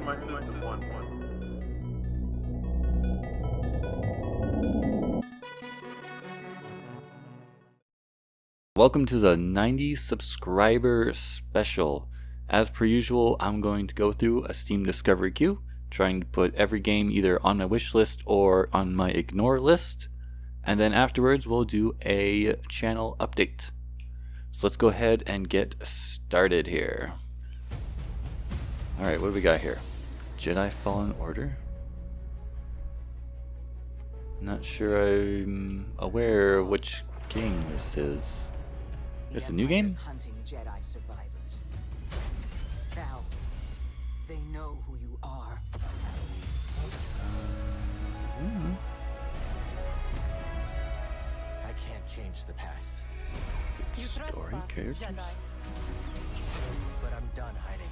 my system one. Welcome to the 90 subscriber special. As per usual, I'm going to go through a Steam discovery queue, trying to put every game either on my wish list or on my ignore list, and then afterwards we'll do a channel update. So let's go ahead and get started here. Alright, what do we got here? Jedi Fallen Order? Not sure I'm aware which game this is. Is this a new game? Hunting Jedi survivors. Now, they know who you are. I can't change the past. Story characters? But I'm done hiding.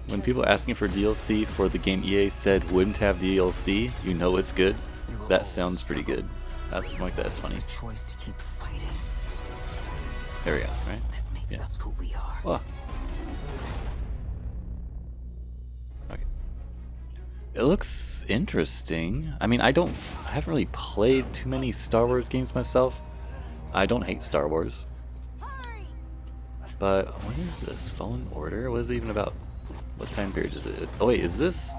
When people asking for DLC for the game EA said wouldn't have DLC, you know it's good. That sounds pretty good. That's like that's funny. Choice to keep fighting. There we go, right? That makes Yeah. us who we are. Well. Okay. It looks interesting. I mean, I haven't really played too many Star Wars games myself. I don't hate Star Wars. But what is this? Fallen Order? What is it even about? What time period is it? Oh wait, is this?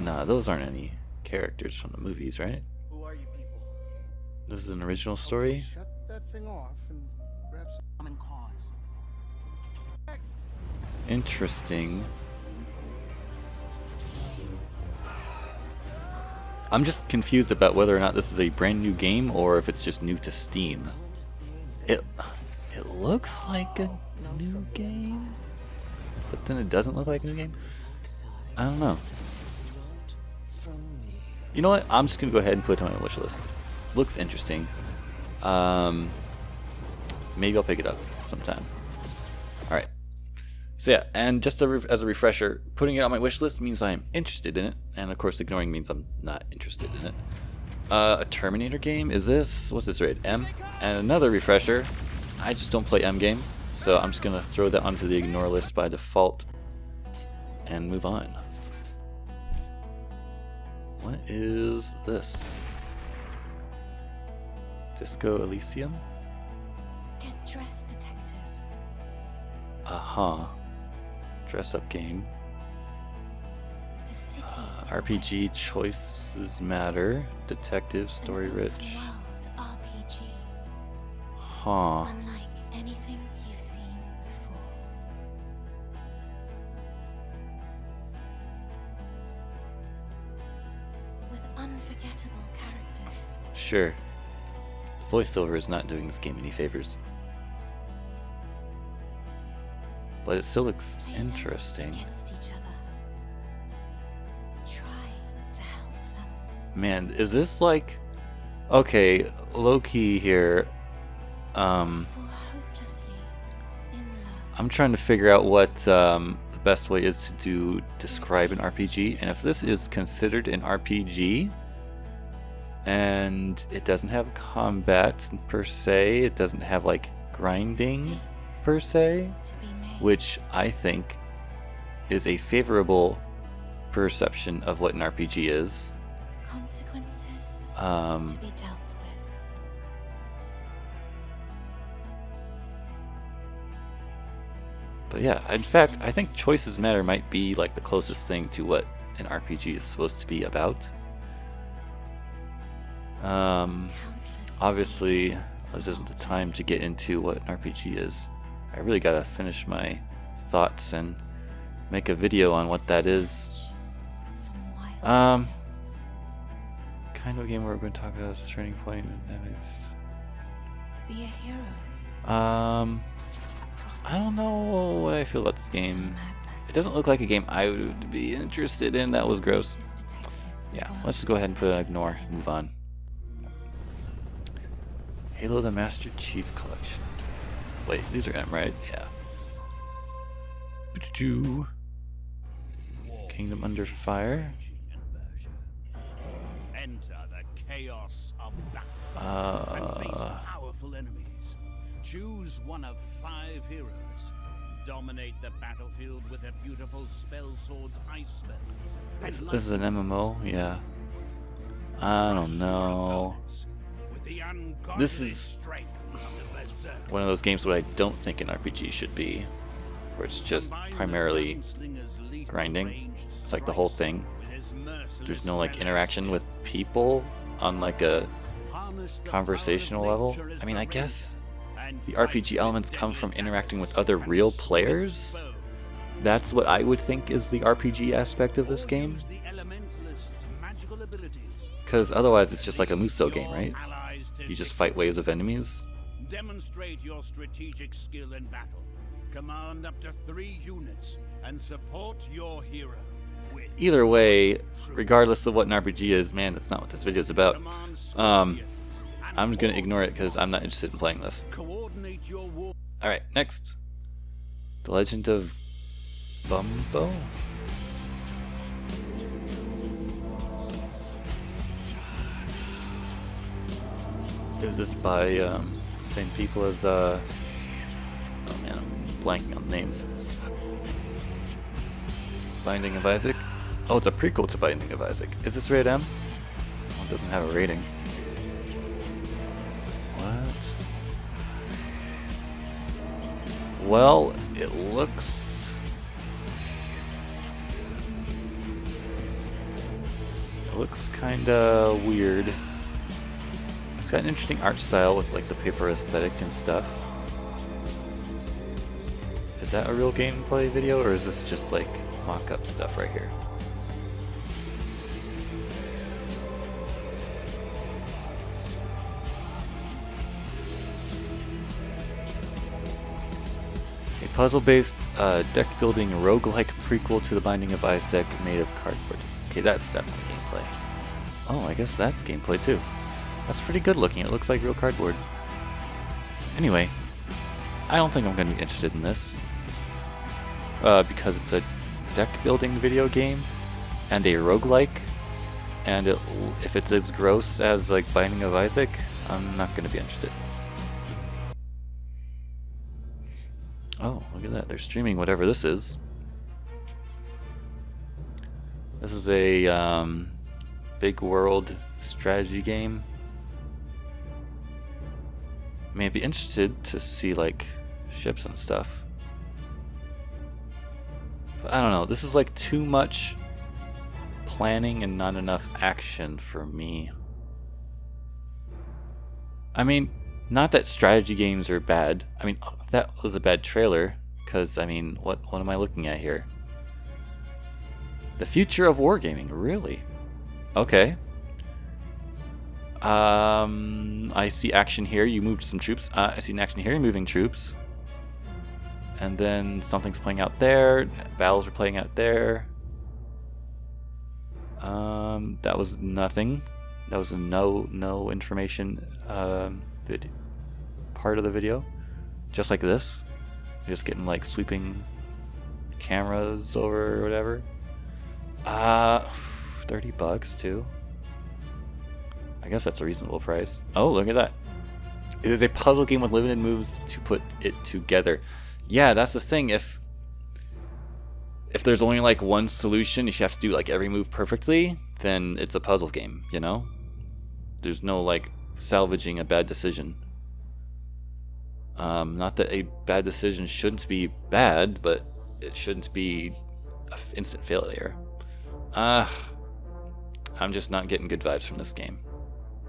Nah, those aren't any characters from the movies, right? Who are you people? This is an original story? Shut that thing off and grab some Common cause. Interesting. I'm just confused about whether or not this is a brand new game or if it's just new to Steam. It looks like a new game, but then it doesn't look like a new game. I don't know. You know what? I'm just gonna go ahead and put it on my wish list. Looks interesting. Maybe I'll pick it up sometime. All right. So yeah, and just as a refresher, putting it on my wish list means I am interested in it, and of course ignoring means I'm not interested in it. A Terminator game? Is this, what's this rated? M? And another refresher, I just don't play M games, so I'm just gonna throw that onto the ignore list by default and move on. What is this? Disco Elysium? Get dressed, detective. Uh-huh. Dress up game. The city. RPG choices matter. Detective, story An rich. open world RPG. Huh. Unlike anything you've seen before. With unforgettable characters. Sure. The voiceover is not doing this game any favors. But it still looks Play them interesting. against each other. Try to help them. Man, is this like... Okay, low-key here. Fall hopelessly in love. I'm trying to figure out what the best way is to describe an RPG. And if this is considered an RPG, and it doesn't have combat per se, it doesn't have like grinding per se, To be made. which I think is a favorable perception of what an RPG is. Consequences to be dealt with. But yeah, in fact, I think choices matter might be like the closest thing to what an RPG is supposed to be about. Countless Obviously, times this isn't the time to get into what an RPG is. I really gotta finish my thoughts and make a video on what that is. from wild Um, scenes. Kind of game we're going to talk about is turning point. Be a hero. I don't know what I feel about this game. Madman. It doesn't look like a game I would be interested in. That was gross. This detective, the Yeah, world let's just go ahead and put it on ignore. Move on. Halo the Master Chief Collection. Wait, these are M, right? Yeah. Kingdom Under Fire. Enter the chaos of battle and face powerful enemies. Choose one of 5 heroes. Dominate the battlefield with their beautiful spell swords, ice spells. And This is an MMO, yeah. I don't know. with the ungodly This is strength of the berserker. one of those games where I don't think an RPG should be, where it's just Combine the primarily gunslinger's lethal grinding. ranged It's like the whole strikes thing. with his merciless There's no like melee interaction skill. with people on like a Harness the conversational power of level. nature as I mean, the I guess ranger, and the fight RPG with elements come deadly from interacting with attacks other and real swift players. bow. That's what I would think is the RPG aspect of this Or game. use the elementalist's magical abilities. Because otherwise it's just like a Muso game, Your right? allies to You just fight victory. waves of enemies. Demonstrate your strategic skill in battle. Command up to 3 units and support your hero with Either way, regardless of what an RPG is, man, that's not what this video is about. command Um, scorpion and I'm gonna ignore it forge because I'm not interested in playing this. Coordinate your war. Alright, next. The Legend of Bombo? Is this by the same people as oh man, I'm blanking on names. Binding of Isaac? Oh, it's a prequel to Binding of Isaac. Is this rated M? Oh, it doesn't have a rating. What? Well, it looks... It looks kinda weird. It's got an interesting art style with like the paper aesthetic and stuff. Is that a real gameplay video or is this just like mock-up stuff right here? A puzzle-based deck-building roguelike prequel to The Binding of Isaac made of cardboard. Okay, that's definitely gameplay. Oh, I guess that's gameplay too. That's pretty good looking. It looks like real cardboard. Anyway, I don't think I'm going to be interested in this. Because it's a deck-building video game and a roguelike. And if it's as gross as like Binding of Isaac, I'm not going to be interested. Oh, look at that. They're streaming whatever this is. This is a big world strategy game. I mean, I'd be interested to see like ships and stuff. But I don't know. This is like too much planning and not enough action for me. I mean, not that strategy games are bad. I mean, that was a bad trailer, because, I mean, what am I looking at here? The future of wargaming, really? Okay. I see action here, you moved some troops. I see an action here, you're moving troops. And then something's playing out there, battles are playing out there. That was nothing. That was a no information part of the video. Just like this. You're just getting like sweeping cameras over or whatever. $30 too. I guess that's a reasonable price. Oh, look at that. It is a puzzle game with limited moves to put it together. Yeah, that's the thing. If there's only like one solution, if you have to do like every move perfectly, then it's a puzzle game, you know? There's no like salvaging a bad decision. Not that a bad decision shouldn't be bad, but it shouldn't be an instant failure. I'm just not getting good vibes from this game.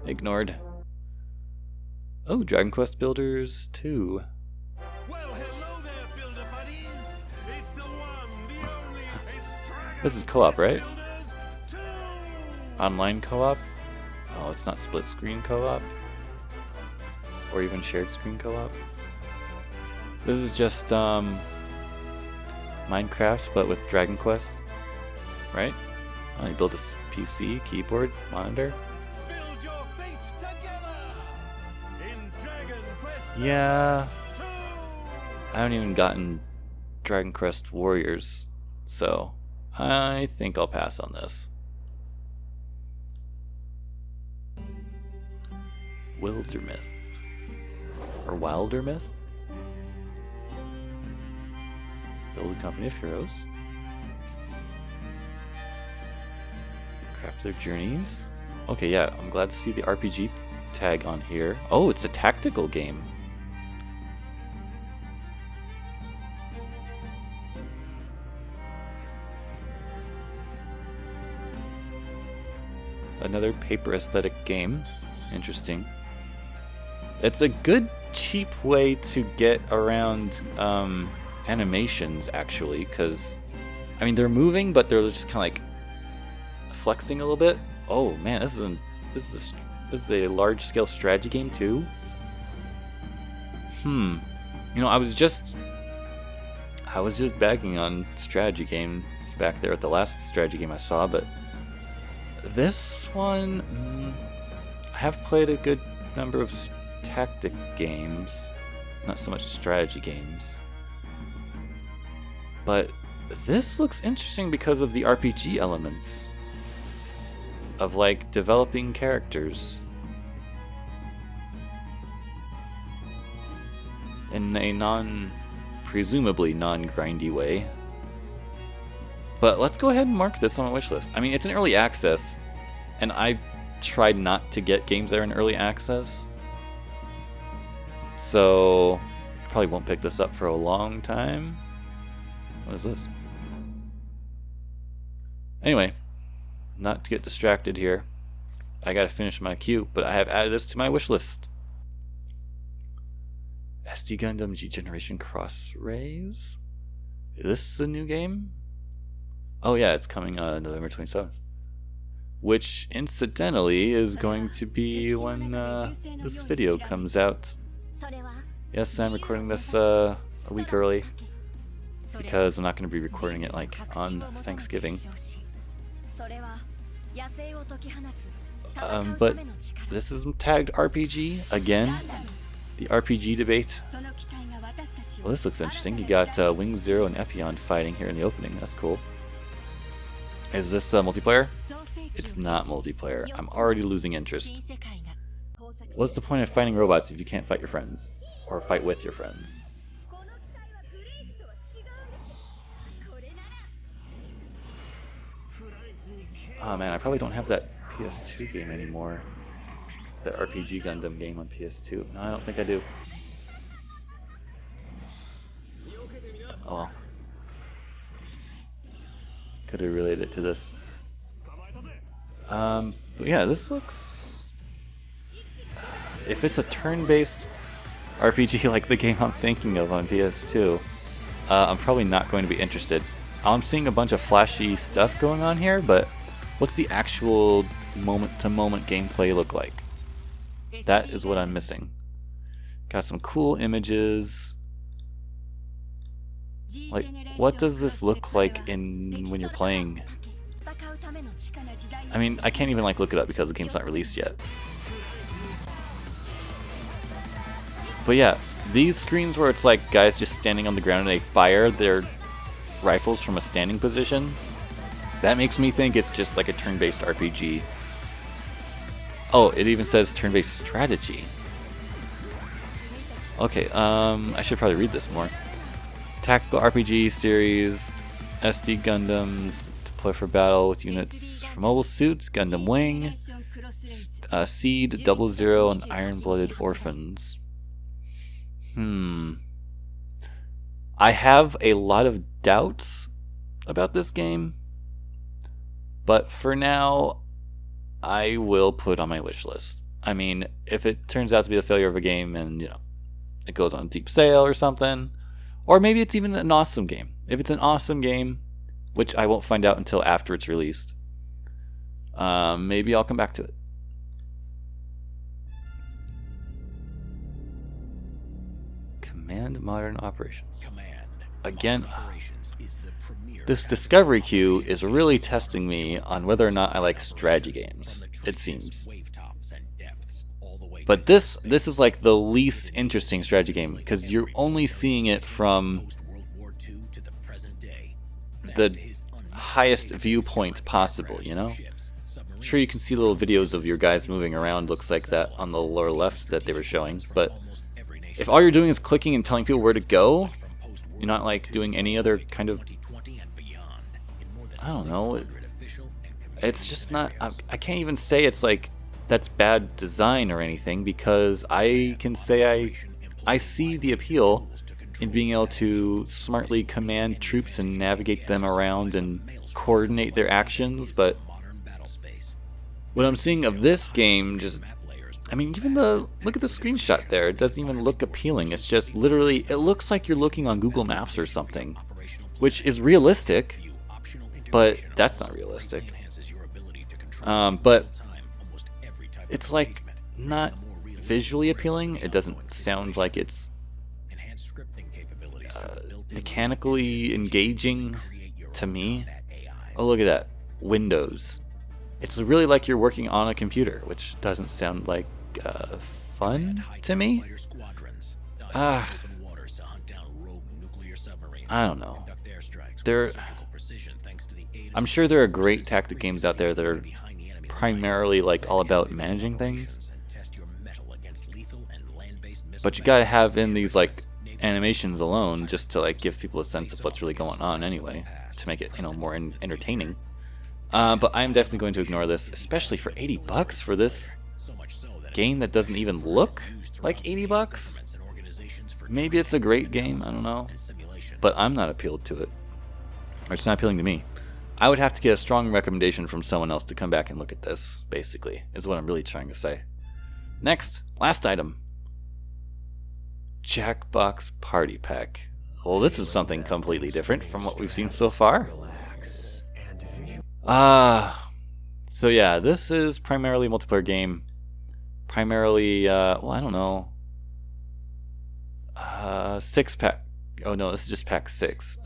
Ignored. Oh, Dragon Quest Builders 2. Well, hello there, builder buddies. It's the one, the only. It's Dragon This is co-op, right? Builders 2. Online co-op? Oh, it's not split screen co-op? Or even shared screen co-op? This is just Minecraft, but with Dragon Quest, right? You build a PC, keyboard, monitor. Build your fate together in Dragon Quest Yeah, Builders 2. I haven't even gotten Dragon Quest Warriors, so I think I'll pass on this. Wildermyth. or Wilder myth. Build a company of heroes. Craft their journeys. Okay, yeah, I'm glad to see the RPG tag on here. Oh, it's a tactical game. Another paper aesthetic game. Interesting. It's a good, cheap way to get around animations, actually, because, I mean, they're moving, but they're just kind of like flexing a little bit. Oh man, this is a large-scale strategy game too. You know, I was just bagging on strategy games back there at the last strategy game I saw, but this one, I have played a good number of tactic games, not so much strategy games. But this looks interesting because of the RPG elements of like developing characters in a presumably non-grindy way. But let's go ahead and mark this on my wish list. I mean, it's an early access, and I tried not to get games that are in early access, so probably won't pick this up for a long time. What is this? Anyway, not to get distracted here, I gotta finish my queue, but I have added this to my wish list. SD Gundam G Generation Crossraised? Is this the new game? Oh yeah, it's coming November 27th. Which, incidentally, is going to be when this video comes out. Yes, I'm recording this a week early, because I'm not going to be recording it like on Thanksgiving. But this is tagged RPG again. The RPG debate. Well, this looks interesting. You got Wing Zero and Elyium fighting here in the opening. That's cool. Is this multiplayer? It's not multiplayer. I'm already losing interest. What's the point of fighting robots if you can't fight your friends? Or fight with your friends? Oh man, I probably don't have that PS2 game anymore. That RPG Gundam game on PS2. No, I don't think I do. Oh well. Could have related it to this. But yeah, this looks... If it's a turn-based RPG like the game I'm thinking of on PS2, I'm probably not going to be interested. I'm seeing a bunch of flashy stuff going on here, but what's the actual moment-to-moment gameplay look like? That is what I'm missing. Got some cool images. Like, what does this look like when you're playing? I mean, I can't even like look it up because the game's not released yet. But yeah, these screens where it's like guys just standing on the ground and they fire their rifles from a standing position, that makes me think it's just like a turn-based RPG. Oh, it even says turn-based strategy. Okay, I should probably read this more. Tactical RPG series, SD Gundams, deploy for battle with units from Mobile Suit, Gundam Wing, Seed, 00, and Iron-Blooded Orphans. I have a lot of doubts about this game, but for now, I will put on my wish list. I mean, if it turns out to be a failure of a game and, you know, it goes on deep sale or something, or maybe it's even an awesome game. If it's an awesome game, which I won't find out until after it's released, maybe I'll come back to it. Command Modern Operations. Again, this discovery queue is really testing me on whether or not I like strategy games, it seems. But this is like the least interesting strategy game because you're only seeing it from the highest viewpoint possible, you know? Sure, you can see little videos of your guys moving around, looks like that on the lower left that they were showing, but if all you're doing is clicking and telling people where to go, you're not like doing any other kind of, I don't know, it's just not, I can't even say it's like that's bad design or anything, because I can say I see the appeal in being able to smartly command troops and navigate them around and coordinate their actions, but what I'm seeing of this game just, I mean, even look at the screenshot there, it doesn't even look appealing. It's just literally, it looks like you're looking on Google Maps or something, which is realistic, but that's not realistic. But it's like not visually appealing. It doesn't sound like it's mechanically engaging to me. Oh, look at that. Windows. It's really like you're working on a computer, which doesn't sound like fun to me. I don't know. I'm sure there are great tactic games out there that are primarily like all about managing things, but you gotta have in these like animations alone just to like give people a sense of what's really going on anyway, to make it, you know, more entertaining. But I'm definitely going to ignore this, especially for $80 for this game that doesn't even look like $80. Maybe it's a great game, I don't know, but I'm not appealed to it, or it's not appealing to me. I would have to get a strong recommendation from someone else to come back and look at this, basically, is what I'm really trying to say. Next, last item. Jackbox Party Pack. Well, this is something completely different from what we've seen so far. So yeah, this is primarily a multiplayer game. Primarily, well, I don't know. 6-pack. Oh no, this is just pack 6.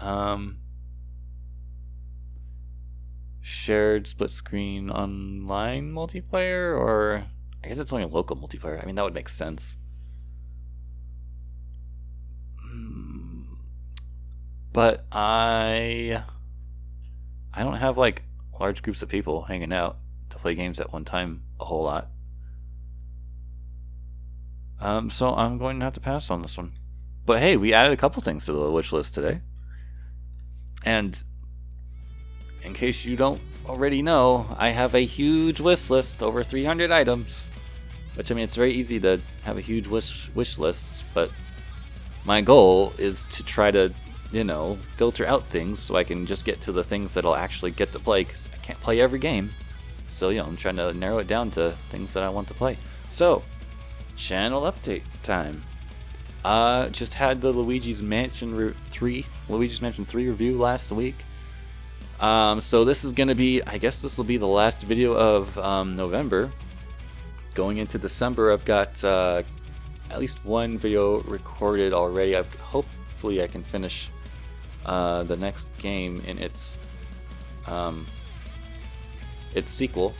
Shared split screen online multiplayer, or I guess it's only a local multiplayer. I mean, that would make sense. But I don't have like large groups of people hanging out to play games at one time a whole lot. So I'm going to have to pass on this one. But hey, we added a couple things to the wish list today. And in case you don't already know, I have a huge wish list, over 300 items. Which, I mean, it's very easy to have a huge wish list, but my goal is to try to, you know, filter out things so I can just get to the things that I'll actually get to play, because I can't play every game. So, you know, I'm trying to narrow it down to things that I want to play. So, channel update time. Just had the Luigi's Mansion 3 review last week. So this is gonna be, I guess this will be the last video of November. Going into December, I've got at least one video recorded already. Hopefully I can finish the next game in its sequel,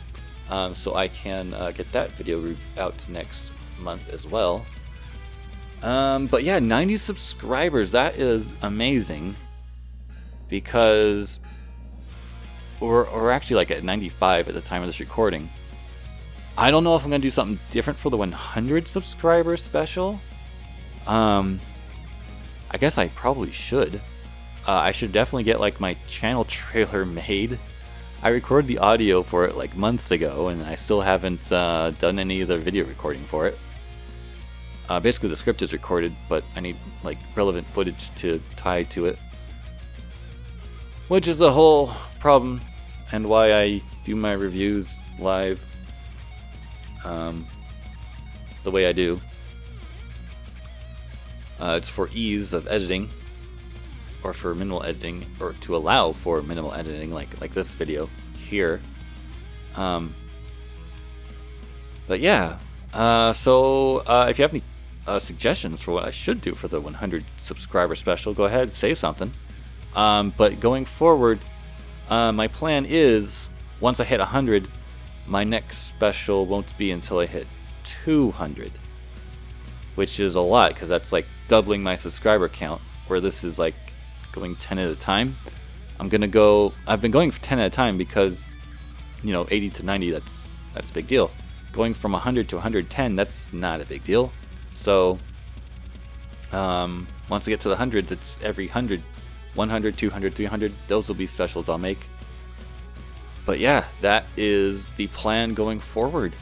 so I can get that video out next month as well. But yeah, 90 subscribers, that is amazing, because we're actually like at 95 at the time of this recording. I don't know if I'm gonna do something different for the 100 subscriber special. I guess I probably should. I should definitely get like my channel trailer made. I recorded the audio for it like months ago, and I still haven't done any of the video recording for it. Basically the script is recorded, but I need like relevant footage to tie to it, which is the whole problem and why I do my reviews live the way I do. It's for ease of editing, or for minimal editing, or to allow for minimal editing, like this video here. But yeah, so if you have any suggestions for what I should do for the 100 subscriber special, go ahead, say something. But going forward, my plan is, once I hit 100, my next special won't be until I hit 200, which is a lot, because that's like doubling my subscriber count, where this is like going 10 at a time. I've been going for 10 at a time because, you know, 80 to 90, that's a big deal. Going from 100 to 110, that's not a big deal. So Once I get to the hundreds, it's every 100, 100, 200, 300. Those will be specials I'll make. But yeah, that is the plan going forward.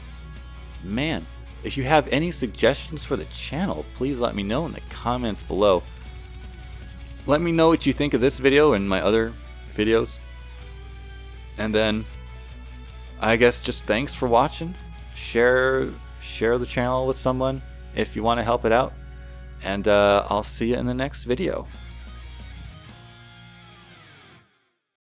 Man, if you have any suggestions for the channel, please let me know in the comments below. Let me know what you think of this video and my other videos. And then, I guess just thanks for watching. Share the channel with someone if you want to help it out. And I'll see you in the next video.